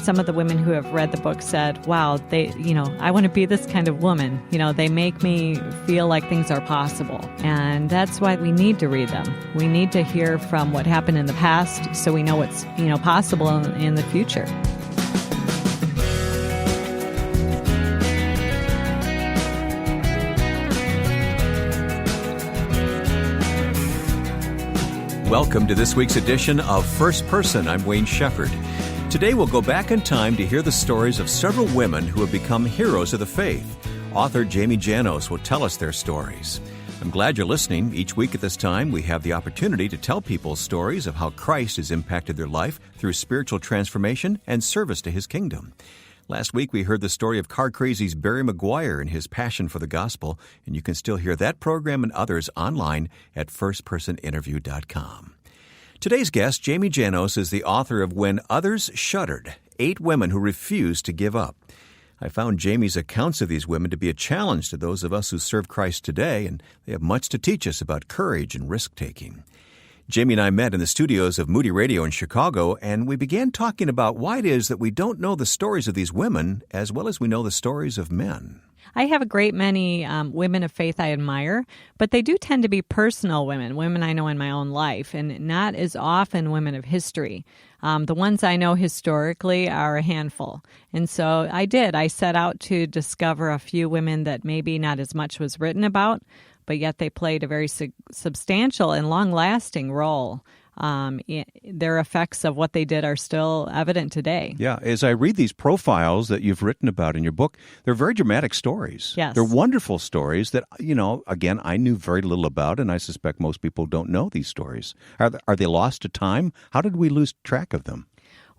some of the women who have read the book said, wow, I want to be this kind of woman. They make me feel like things are possible. And that's why we need to read them. We need to hear from what happened in the past so we know what's, possible in the future. Welcome to this week's edition of First Person. I'm Wayne Shepherd. Today we'll go back in time to hear the stories of several women who have become heroes of the faith. Author Jamie Janosz will tell us their stories. I'm glad you're listening. Each week at this time, we have the opportunity to tell people stories of how Christ has impacted their life through spiritual transformation and service to His kingdom. Last week, we heard the story of Car Crazy's Barry McGuire and his passion for the gospel, and you can still hear that program and others online at firstpersoninterview.com. Today's guest, Jamie Janosz, is the author of When Others Shuddered, 8 Women Who Refused to Give Up. I found Jamie's accounts of these women to be a challenge to those of us who serve Christ today, and they have much to teach us about courage and risk-taking. Jamie and I met in the studios of Moody Radio in Chicago, and we began talking about why it is that we don't know the stories of these women as well as we know the stories of men. I have a great many women of faith I admire, but they do tend to be personal women I know in my own life, and not as often women of history. The ones I know historically are a handful. And so I set out to discover a few women that maybe not as much was written about, but yet they played a very substantial and long-lasting role. Their effects of what they did are still evident today. Yeah, as I read these profiles that you've written about in your book, they're very dramatic stories. Yes. They're wonderful stories that, again, I knew very little about, and I suspect most people don't know these stories. Are they lost to time? How did we lose track of them?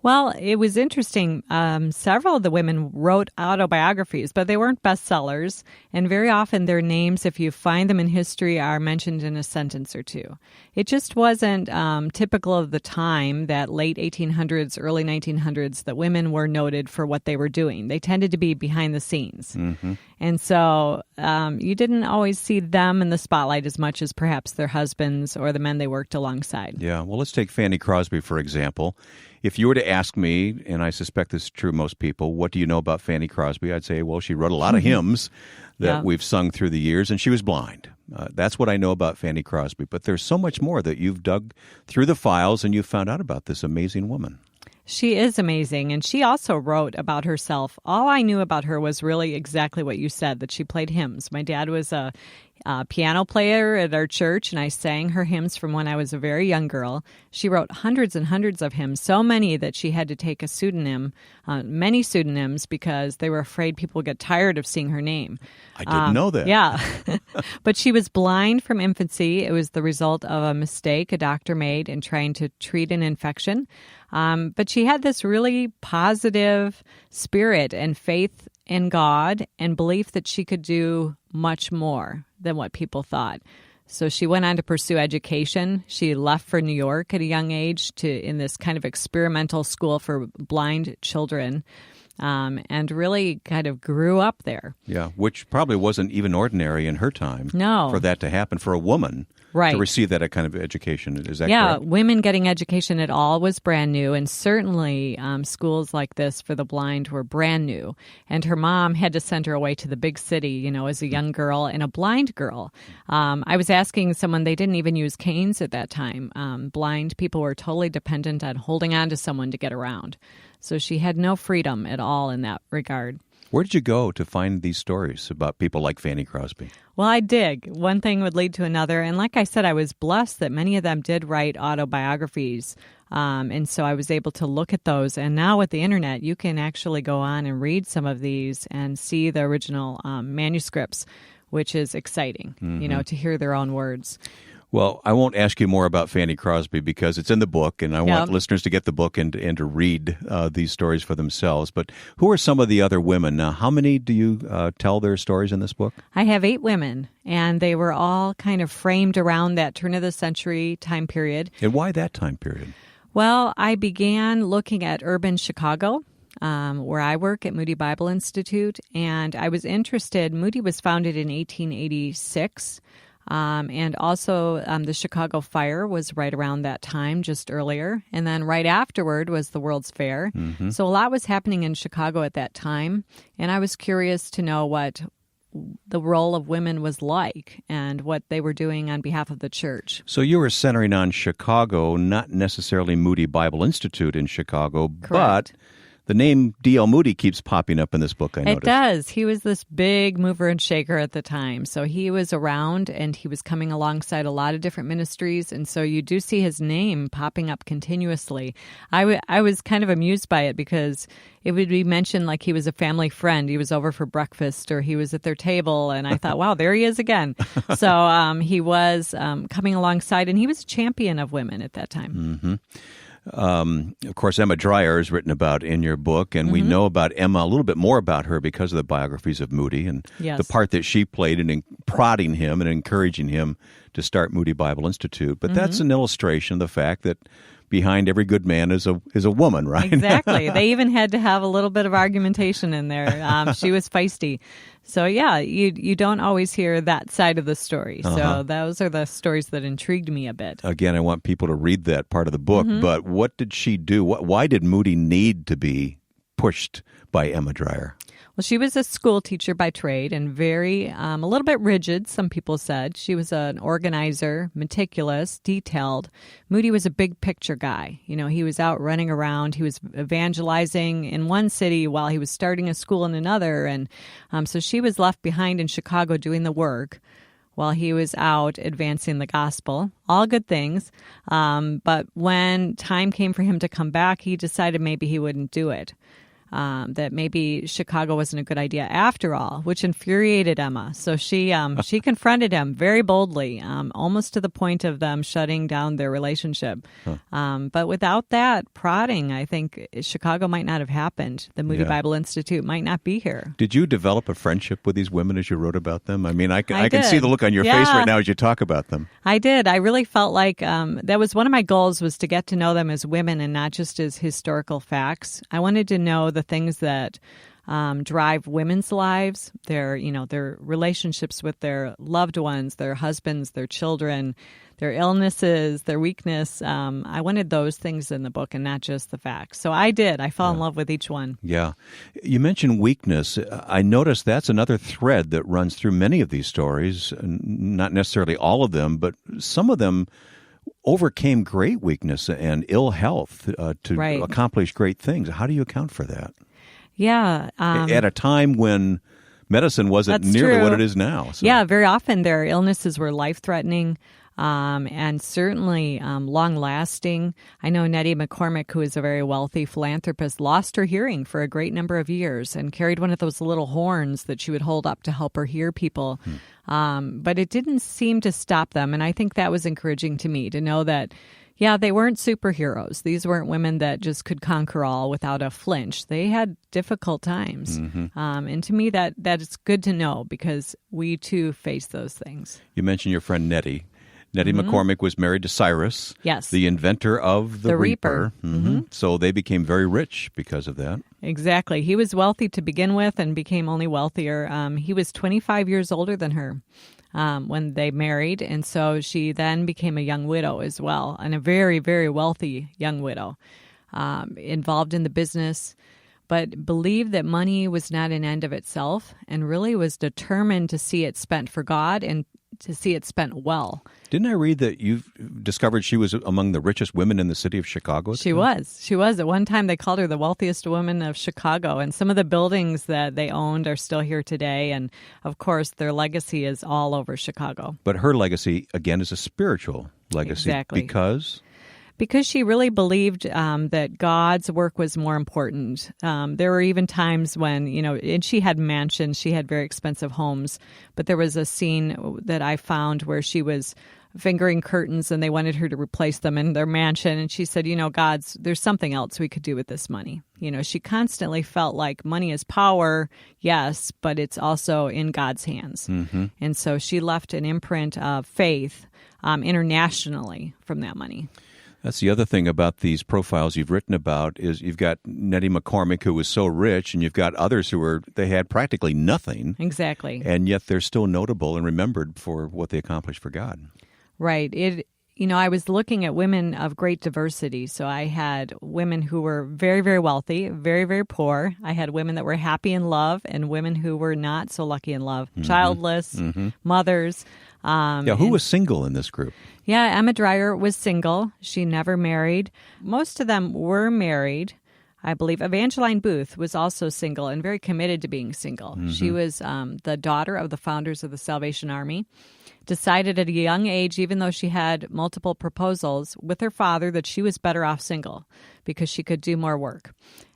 Well, it was interesting. Several of the women wrote autobiographies, but they weren't bestsellers. And very often their names, if you find them in history, are mentioned in a sentence or two. It just wasn't typical of the time, that late 1800s, early 1900s, that women were noted for what they were doing. They tended to be behind the scenes. Mm-hmm. And so you didn't always see them in the spotlight as much as perhaps their husbands or the men they worked alongside. Yeah, well, let's take Fanny Crosby, for example. If you were to ask me, and I suspect this is true of most people, what do you know about Fanny Crosby? I'd say, well, she wrote a lot of hymns that we've sung through the years, and she was blind. That's what I know about Fanny Crosby. But there's so much more that you've dug through the files, and you've found out about this amazing woman. She is amazing, and she also wrote about herself. All I knew about her was really exactly what you said, that she played hymns. My dad was a piano player at our church, and I sang her hymns from when I was a very young girl. She wrote hundreds and hundreds of hymns, so many that she had to take a pseudonym, many pseudonyms, because they were afraid people would get tired of seeing her name. I didn't know that. Yeah. But she was blind from infancy. It was the result of a mistake a doctor made in trying to treat an infection. But she had this really positive spirit and faith in God and belief that she could do much more than what people thought. So she went on to pursue education. She left for New York at a young age in this kind of experimental school for blind children, and really kind of grew up there. Yeah, which probably wasn't even ordinary in her time. No. For that to happen for a woman. Right. To receive that kind of education. Is that correct? Yeah, women getting education at all was brand new, and certainly schools like this for the blind were brand new. And her mom had to send her away to the big city, as a young girl and a blind girl. I was asking someone, they didn't even use canes at that time. Blind people were totally dependent on holding on to someone to get around. So she had no freedom at all in that regard. Where did you go to find these stories about people like Fanny Crosby? Well, I dig. One thing would lead to another. And like I said, I was blessed that many of them did write autobiographies. And so I was able to look at those. And now with the internet, you can actually go on and read some of these and see the original manuscripts, which is exciting, to hear their own words. Well, I won't ask you more about Fanny Crosby because it's in the book, and I want listeners to get the book and to read these stories for themselves. But who are some of the other women? Now, how many do you tell their stories in this book? I have 8 women, and they were all kind of framed around that turn-of-the-century time period. And why that time period? Well, I began looking at urban Chicago, where I work at Moody Bible Institute, and I was interested. Moody was founded in 1886. And also the Chicago Fire was right around that time, just earlier. And then right afterward was the World's Fair. Mm-hmm. So a lot was happening in Chicago at that time. And I was curious to know what the role of women was like and what they were doing on behalf of the church. So you were centering on Chicago, not necessarily Moody Bible Institute in Chicago, Correct. but the name D.L. Moody keeps popping up in this book, I noticed. It does. He was this big mover and shaker at the time. So he was around and he was coming alongside a lot of different ministries. And so you do see his name popping up continuously. I was kind of amused by it because it would be mentioned like he was a family friend. He was over for breakfast or he was at their table. And I thought, wow, there he is again. So he was coming alongside, and he was a champion of women at that time. Mm-hmm. Of course, Emma Dreyer is written about in your book, and we know about Emma, a little bit more about her because of the biographies of Moody and the part that she played in prodding him and encouraging him to start Moody Bible Institute. But that's an illustration of the fact that behind every good man is a woman, right? Exactly. They even had to have a little bit of argumentation in there. She was feisty. So, yeah, you don't always hear that side of the story. So those are the stories that intrigued me a bit. Again, I want people to read that part of the book. But what did she do? Why did Moody need to be pushed by Emma Dreyer? Well, she was a school teacher by trade and very, a little bit rigid, some people said. She was an organizer, meticulous, detailed. Moody was a big picture guy. You know, he was out running around. He was evangelizing in one city while he was starting a school in another. And so she was left behind in Chicago doing the work while he was out advancing the gospel. All good things. But when time came for him to come back, he decided maybe he wouldn't do it. That maybe Chicago wasn't a good idea after all, which infuriated Emma. So she confronted him very boldly, almost to the point of them shutting down their relationship. But without that prodding, I think Chicago might not have happened. The Moody Bible Institute might not be here. Did you develop a friendship with these women as you wrote about them? I mean, I can see the look on your face right now as you talk about them. I did. I really felt like that was one of my goals, was to get to know them as women and not just as historical facts. I wanted to know the things that drive women's lives, their relationships with their loved ones, their husbands, their children, their illnesses, their weakness. I wanted those things in the book and not just the facts. So I did. I fell in love with each one. Yeah. You mentioned weakness. I noticed that's another thread that runs through many of these stories, not necessarily all of them, but some of them overcame great weakness and ill health to accomplish great things. How do you account for that? Yeah. At a time when medicine wasn't nearly what it is now. So. Yeah, very often their illnesses were life-threatening and certainly long-lasting. I know Nettie McCormick, who is a very wealthy philanthropist, lost her hearing for a great number of years and carried one of those little horns that she would hold up to help her hear people. But it didn't seem to stop them, and I think that was encouraging to me to know that, yeah, they weren't superheroes. These weren't women that just could conquer all without a flinch. They had difficult times. And to me, that is good to know because we, too, face those things. You mentioned your friend Nettie. Nettie McCormick was married to Cyrus, the inventor of the Reaper. So they became very rich because of that. Exactly. He was wealthy to begin with and became only wealthier. He was 25 years older than her when they married, and so she then became a young widow as well, and a very, very wealthy young widow, involved in the business, but believed that money was not an end of itself and really was determined to see it spent for God and to see it spent well. Didn't I read that you've discovered she was among the richest women in the city of Chicago? She was. She was. At one time, they called her the wealthiest woman of Chicago, and some of the buildings that they owned are still here today, and of course, their legacy is all over Chicago. But her legacy, again, is a spiritual legacy. Exactly. Because she really believed that God's work was more important. There were even times when, and she had mansions, she had very expensive homes, but there was a scene that I found where she was fingering curtains and they wanted her to replace them in their mansion. And she said, there's something else we could do with this money. She constantly felt like money is power, yes, but it's also in God's hands. And so she left an imprint of faith internationally from that money. That's the other thing about these profiles you've written about is you've got Nettie McCormick, who was so rich, and you've got others they had practically nothing. Exactly. And yet they're still notable and remembered for what they accomplished for God. Right. I was looking at women of great diversity. So I had women who were very, very wealthy, very, very poor. I had women that were happy in love and women who were not so lucky in love, childless, mothers. Who was single in this group? Yeah, Emma Dreyer was single. She never married. Most of them were married. I believe Evangeline Booth was also single and very committed to being single. She was the daughter of the founders of the Salvation Army. Decided at a young age, even though she had multiple proposals with her father, that she was better off single because she could do more work.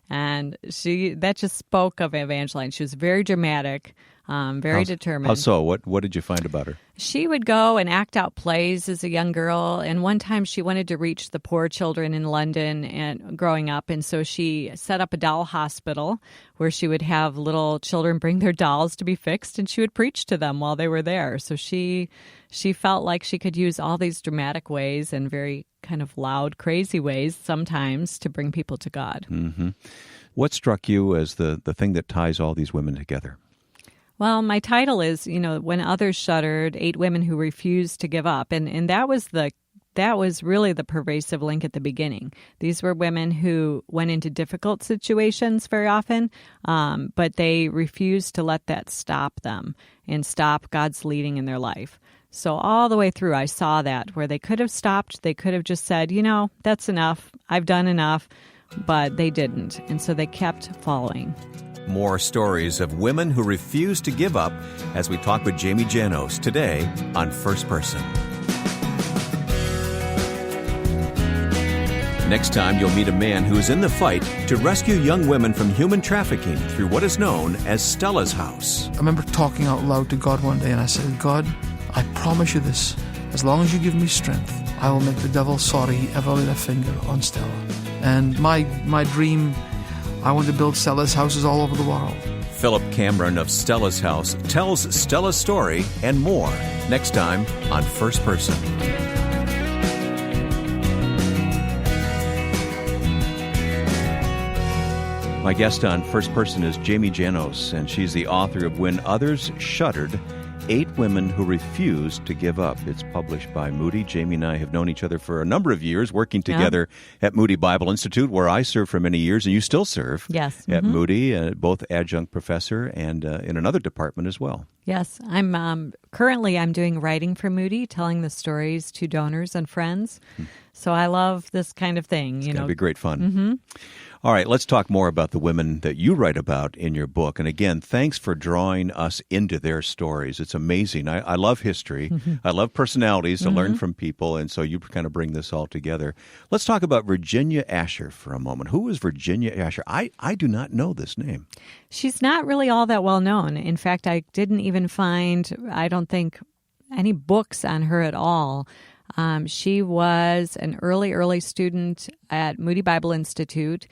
And that just spoke of Evangeline. She was very dramatic, very determined. How so? What did you find about her? She would go and act out plays as a young girl, and one time she wanted to reach the poor children in London and growing up, and so she set up a doll hospital where she would have little children bring their dolls to be fixed, and she would preach to them while they were there. So she felt like she could use all these dramatic ways and very kind of loud, crazy ways sometimes to bring people to God. Mm-hmm. What struck you as the thing that ties all these women together? Well, my title is, When Others Shuddered, 8 Women Who Refused to Give Up. And that was really the pervasive link at the beginning. These were women who went into difficult situations very often, but they refused to let that stop them and stop God's leading in their life. So all the way through, I saw that where they could have stopped. They could have just said, that's enough. I've done enough. But they didn't. And so they kept following. More stories of women who refuse to give up as we talk with Jamie Janosz today on First Person. Next time, you'll meet a man who is in the fight to rescue young women from human trafficking through what is known as Stella's House. I remember talking out loud to God one day, and I said, God, I promise you this. As long as you give me strength, I will make the devil sorry he ever laid a finger on Stella. And my dream, I want to build Stella's houses all over the world. Philip Cameron of Stella's House tells Stella's story and more next time on First Person. My guest on First Person is Jamie Janosz, and she's the author of When Others Shuddered, 8 Women Who Refused to Give Up. It's published by Moody. Jamie and I have known each other for a number of years, working together at Moody Bible Institute, where I served for many years, and you still serve at Moody, both adjunct professor and in another department as well. Yes, I'm currently doing writing for Moody, telling the stories to donors and friends. So I love this kind of thing. It's going to be great fun. All right, let's talk more about the women that you write about in your book. And again, thanks for drawing us into their stories. It's amazing. I love history. I love personalities to learn from people, and so you kind of bring this all together. Let's talk about Virginia Asher for a moment. Who is Virginia Asher? I do not know this name. She's not really all that well known. In fact, I didn't even find, I don't think, any books on her at all. She was an early student at Moody Bible Institute.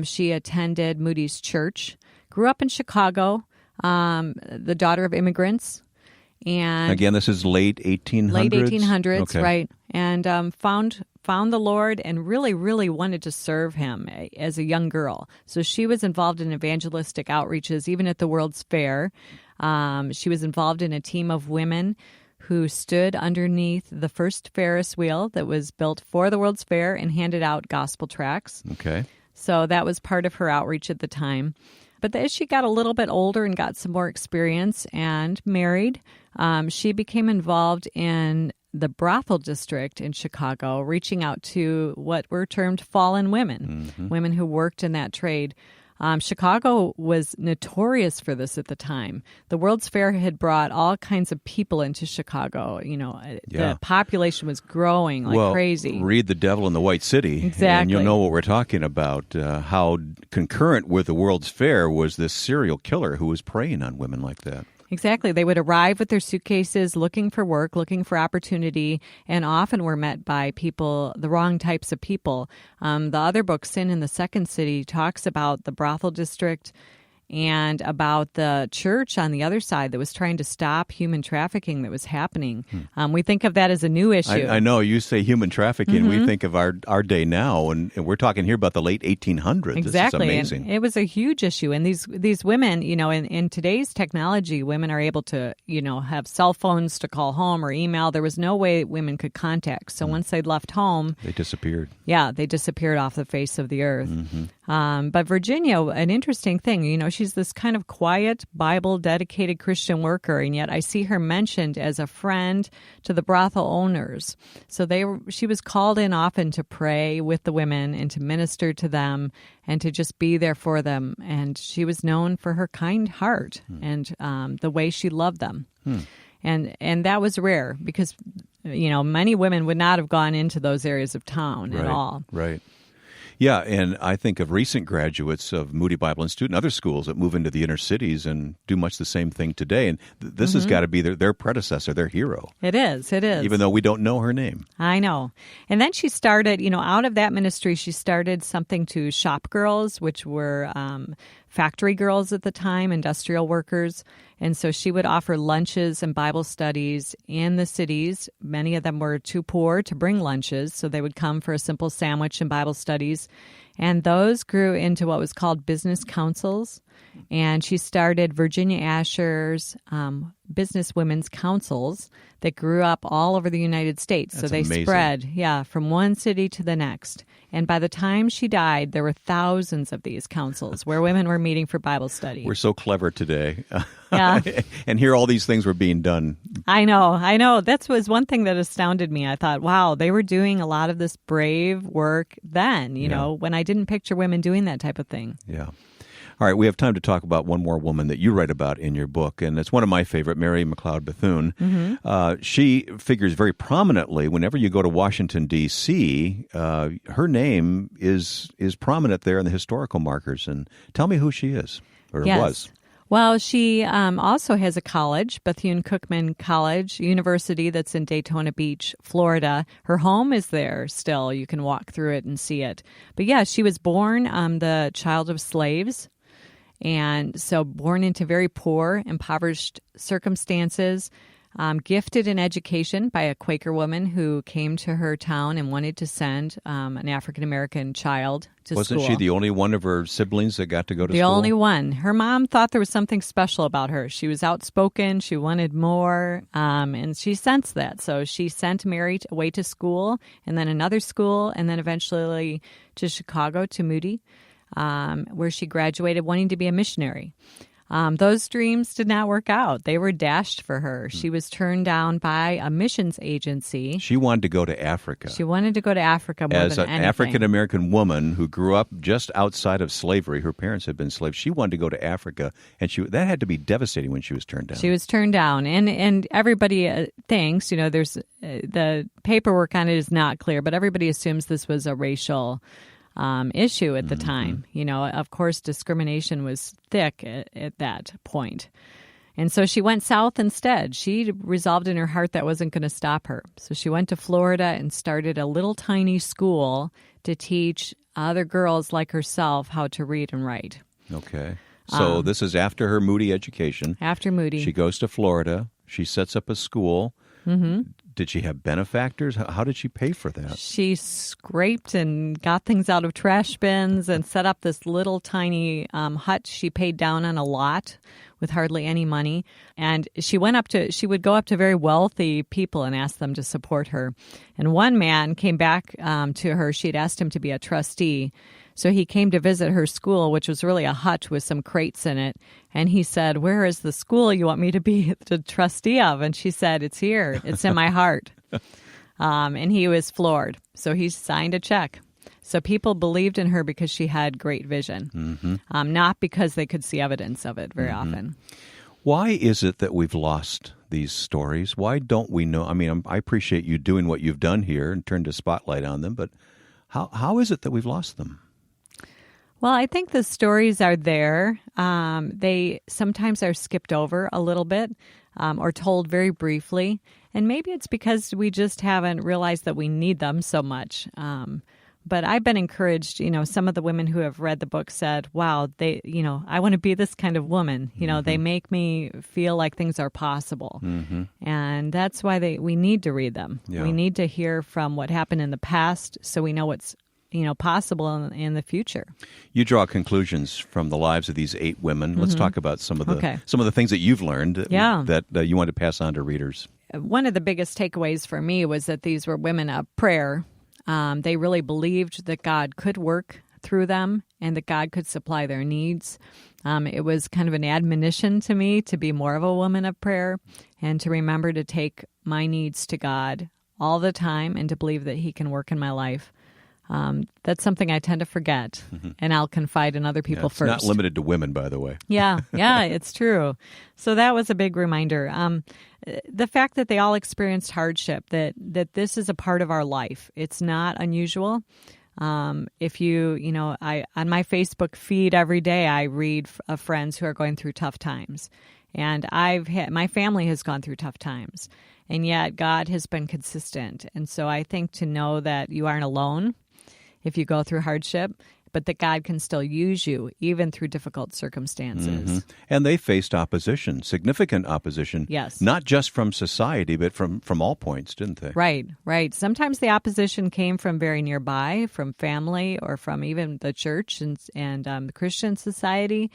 She attended Moody's Church, grew up in Chicago, the daughter of immigrants. And again, this is late 1800s? Late 1800s, okay. Right. And found the Lord and really, really wanted to serve him as a young girl. So she was involved in evangelistic outreaches, even at the World's Fair. She was involved in a team of women who stood underneath the first Ferris wheel that was built for the World's Fair and handed out gospel tracts. Okay. So that was part of her outreach at the time. But as she got a little bit older and got some more experience and married, she became involved in the brothel district in Chicago, reaching out to what were termed fallen women, women who worked in that trade. Chicago was notorious for this at the time. The World's Fair had brought all kinds of people into Chicago. The population was growing like crazy. Read The Devil in the White City, exactly, and you'll know what we're talking about. How concurrent with the World's Fair was this serial killer who was preying on women like that. Exactly. They would arrive with their suitcases looking for work, looking for opportunity, and often were met by people, the wrong types of people. The other book, Sin in the Second City, talks about the brothel district and about the church on the other side that was trying to stop human trafficking that was happening. We think of that as a new issue. I know you say human trafficking. We think of our day now, and we're talking here about the late 1800s. Exactly. This is amazing. And it was a huge issue. And these women, in today's technology, women are able to, have cell phones to call home or email. There was no way women could contact. So once they'd left home, they disappeared. Yeah, they disappeared off the face of the earth. But Virginia, an interesting thing, she's this kind of quiet, Bible-dedicated Christian worker, and yet I see her mentioned as a friend to the brothel owners. So she was called in often to pray with the women and to minister to them and to just be there for them. And she was known for her kind heart and the way she loved them. And that was rare because, many women would not have gone into those areas of town at all. Right. Yeah, and I think of recent graduates of Moody Bible Institute and other schools that move into the inner cities and do much the same thing today. And this has got to be their predecessor, their hero. It is. Even though we don't know her name. I know. And then she started, out of that ministry, she started something to shop girls, which were factory girls at the time, industrial workers. And so she would offer lunches and Bible studies in the cities. Many of them were too poor to bring lunches, so they would come for a simple sandwich and Bible studies. And those grew into what was called business councils. And she started Virginia Asher's business women's councils that grew up all over the United States. That's so they amazing. spread, from one city to the next. And by the time she died, there were thousands of these councils where women were meeting for Bible study. We're so clever today. Yeah. And here all these things were being done. I know. That was one thing that astounded me. I thought, wow, they were doing a lot of this brave work then, you know, when I didn't picture women doing that type of thing. Yeah. All right, we have time to talk about one more woman that you write about in your book, and it's one of my favorite, Mary McLeod Bethune. She figures very prominently whenever you go to Washington, D.C. Her name is prominent there in the historical markers. And tell me who she is, or was. Well, she also has a college, Bethune-Cookman College University, that's in Daytona Beach, Florida. Her home is there still. You can walk through it and see it. But yeah, she was born the child of slaves. And so born into very poor, impoverished circumstances, gifted in education by a Quaker woman who came to her town and wanted to send an African-American child to school. Wasn't she the only one of her siblings that got to go to school? The only one. Her mom thought there was something special about her. She was outspoken. She wanted more, and she sensed that. So she sent Mary away to school, and then another school, and then eventually to Chicago, to Moody, where she graduated wanting to be a missionary. Those dreams did not work out. They were dashed for her. She was turned down by a missions agency. She wanted to go to Africa. She wanted to go to Africa more As than an anything. African-American woman who grew up just outside of slavery, her parents had been slaves, she wanted to go to Africa, and that had to be devastating when she was turned down. She was turned down, and everybody thinks, there's the paperwork on it is not clear, but everybody assumes this was a racial issue at the time. Of course, discrimination was thick at that point. And so she went south instead. She resolved in her heart that wasn't going to stop her. So she went to Florida and started a little tiny school to teach other girls like herself how to read and write. Okay. So this is after her Moody education. After Moody. She goes to Florida. She sets up a school. Did she have benefactors? How did she pay for that? She scraped and got things out of trash bins and set up this little tiny hut she paid down on a lot with hardly any money. And she would go up to very wealthy people and ask them to support her. And one man came back to her. She had asked him to be a trustee. So he came to visit her school, which was really a hut with some crates in it. And he said, "Where is the school you want me to be the trustee of?" And she said, "It's here. It's in my heart." And he was floored. So he signed a check. So people believed in her because she had great vision, not because they could see evidence of it very often. Why is it that we've lost these stories? Why don't we know? I mean, I appreciate you doing what you've done here and turned a spotlight on them, but how is it that we've lost them? Well, I think the stories are there. They sometimes are skipped over a little bit or told very briefly. And maybe it's because we just haven't realized that we need them so much. But I've been encouraged, some of the women who have read the book said, wow, I want to be this kind of woman. They make me feel like things are possible. Mm-hmm. And that's why we need to read them. Yeah. We need to hear from what happened in the past so we know what's possible in the future. You draw conclusions from the lives of these 8 women. Let's talk about some of the things that you've learned that you want to pass on to readers. One of the biggest takeaways for me was that these were women of prayer. They really believed that God could work through them and that God could supply their needs. It was kind of an admonition to me to be more of a woman of prayer and to remember to take my needs to God all the time and to believe that He can work in my life. That's something I tend to forget, and I'll confide in other people first. It's not limited to women, by the way. Yeah, it's true. So that was a big reminder. The fact that they all experienced hardship, that this is a part of our life. It's not unusual. If I on my Facebook feed every day, I read of friends who are going through tough times. And my family has gone through tough times, and yet God has been consistent. And so I think to know that you aren't alone if you go through hardship, but that God can still use you even through difficult circumstances. Mm-hmm. And they faced opposition, significant opposition. Yes. Not just from society, but from all points, didn't they? Right. Sometimes the opposition came from very nearby, from family, or from even the church and the Christian society.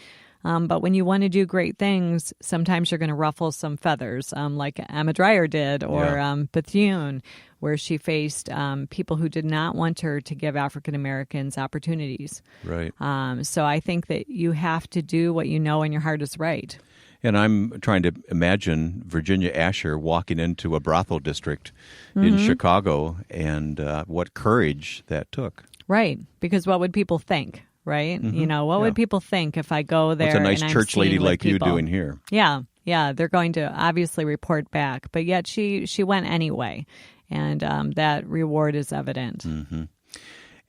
But when you want to do great things, sometimes you're going to ruffle some feathers, like Emma Dreyer did, or Bethune, where she faced people who did not want her to give African Americans opportunities. Right. So I think that you have to do what you know in your heart is right. And I'm trying to imagine Virginia Asher walking into a brothel district in Chicago, and what courage that took. Right, because what would people think? Right? Mm-hmm. What would people think if I go there? What's a nice and church lady like you doing here? Yeah. They're going to obviously report back, but yet she went anyway, and that reward is evident. Mm-hmm.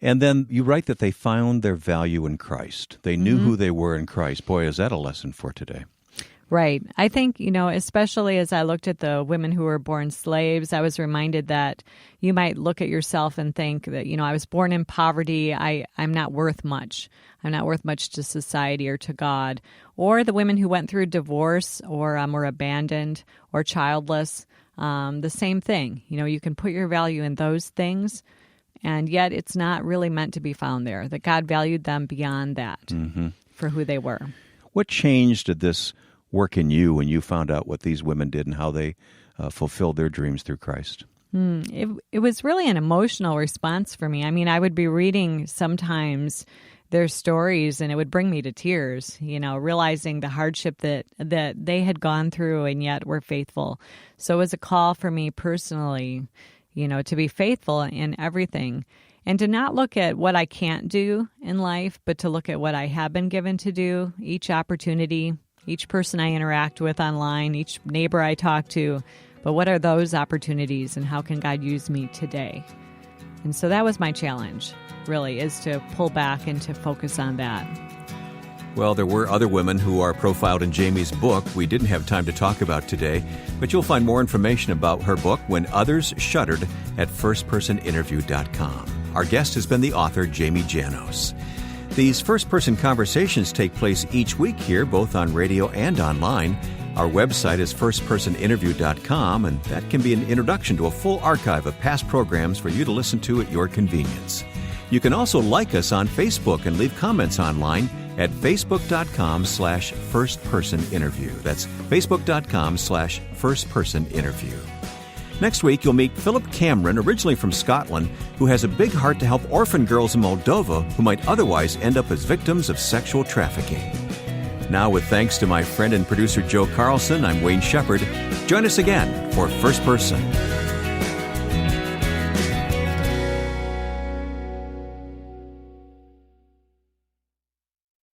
And then you write that they found their value in Christ. They knew who they were in Christ. Boy, is that a lesson for today. Right. I think, especially as I looked at the women who were born slaves, I was reminded that you might look at yourself and think that, I was born in poverty. I'm not worth much. I'm not worth much to society or to God. Or the women who went through divorce or were abandoned or childless, the same thing. You can put your value in those things, and yet it's not really meant to be found there, that God valued them beyond that for who they were. What change did this work in you when you found out what these women did and how they fulfilled their dreams through Christ? It was really an emotional response for me. I mean, I would be reading sometimes their stories, and it would bring me to tears, realizing the hardship that they had gone through and yet were faithful. So it was a call for me personally, to be faithful in everything and to not look at what I can't do in life, but to look at what I have been given to do, each opportunity, each person I interact with online, each neighbor I talk to. But what are those opportunities, and how can God use me today? And so that was my challenge, really, is to pull back and to focus on that. Well, there were other women who are profiled in Jamie's book we didn't have time to talk about today, but you'll find more information about her book, When Others Shuddered, at firstpersoninterview.com. Our guest has been the author, Jamie Janosz. These first-person conversations take place each week here, both on radio and online. Our website is firstpersoninterview.com, and that can be an introduction to a full archive of past programs for you to listen to at your convenience. You can also like us on Facebook and leave comments online at facebook.com/firstpersoninterview. That's facebook.com/firstpersoninterview. Next week, you'll meet Philip Cameron, originally from Scotland, who has a big heart to help orphan girls in Moldova who might otherwise end up as victims of sexual trafficking. Now, with thanks to my friend and producer Joe Carlson, I'm Wayne Shepherd. Join us again for First Person.